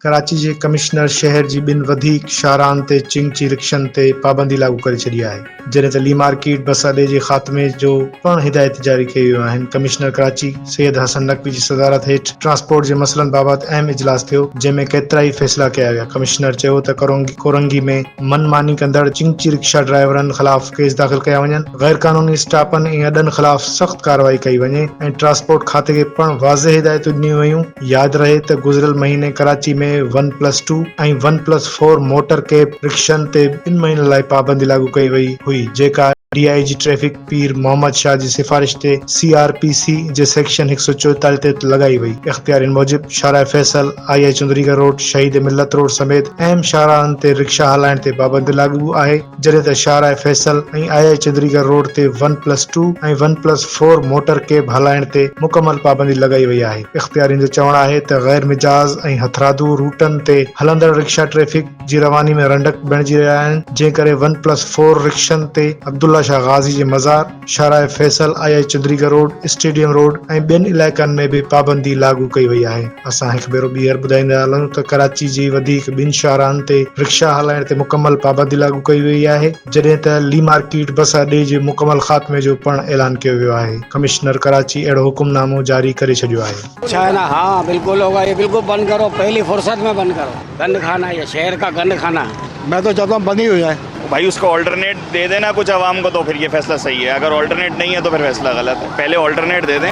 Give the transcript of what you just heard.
कराची जे commissioner शहर जी ॿिनि वधीक शाहराहनि ते चिंची रिक्शनि ते पाबंदी लागू करे छॾी आहे, जॾहिं त ली मार्केट बस अॾे जे ख़ात्मे जो पिणु हिदायत जारी कई वियूं आहिनि। कमिश्नर कराची सैयद हसन नकवी जी सदारत हेठि ट्रांसपोर्ट जे मसइलनि बाबति अहम इजलास थियो, जंहिं में केतिरा ई फ़ैसिला कया विया। कमिश्नर चयो त कोरंगी में मनमानी कंदड़ चिंची रिक्शा ड्राइवरनि ख़िलाफ़ केस दाख़िल कया वञनि, गैर कानूनी स्टापनि ऐं अॾनि ख़िलाफ़ सख़्त कार्रवाई कई वञे ऐं ट्रांसपोर्ट खाते खे पिणु वाज़िह हिदायतूं ॾिनियूं वयूं। यादि रहे त गुज़िरियल महीने कराची में 1+2 ऐं 1+4 मोटर कैब रिक्शनि ते 2 महीननि लाइ पाबंदी लागू कई वई हुई, जेका DIG ट्रैफिक पीर मोहम्मद शाह जी सिफारिश ते CRPC जे सेक्शन 144 ते लगाई वई। इख्तियारनि मूजिब शाहराह फैसल, II चंद्रीगढ़ रोड, शहीद मिल्लत रोड समेत अहम शाहराहनि ते रिक्शा हलाइण ते पाबंदी लागू आहे, जॾहिं त शाहराह फैसल ऐं II चंद्रीगढ़ रोड ते 1+2 ऐं 1+4 मोटर कैब हलाइण ते मुकमल पाबंदी लगाई वई आहे। इख्तियारनि जो चवणु आहे त गैर मिजाज ऐं हथरादू रूटनि ते हलंदड़ रिक्शा ट्रैफिक जी रवानी में रंडक बणिजी रहिया आहिनि, जंहिं करे 1+4 रिक्शनि ते अब्दुल्ला शाह गाज़ी जे मज़ार, Shahrah Faisal, II Chandrigarh road, stadium road ऐं ॿियनि इलाइक़नि में बि पाबंदी लागू कई वई आहे। असां हिकु भेरो ॿीहर ॿुधाईंदा हलूं त कराची जी वधीक ॿिनि शाहराहनि ते रिक्शा हलाइण ते मुकमल पाबंदी लागू कई वई आहे, जॾहिं त ली मार्केट बस अॾे जे मुकमल ख़ात्मे जो पिणु ऐलान कयो वियो आहे। कमिश्नर कराची अहिड़ो हुकुमनामो जारी करे छॾियो आहे। अच्छा है ना? हाँ बिल्कुल होगा, ये बिल्कुल बंद करो, पहली फुर्सत में बंद करो। गंद खाना, ये शहर का गंद खाना। मैं तो चाहता हूँ बंद ही हो जाए। भाई उसको ऑल्टरनेट दे देना कुछ आवाम को, तो फिर ये फैसला सही है। अगर ऑल्टरनेट नहीं है तो फिर फैसला गलत है। पहले ऑल्टरनेट दे दें।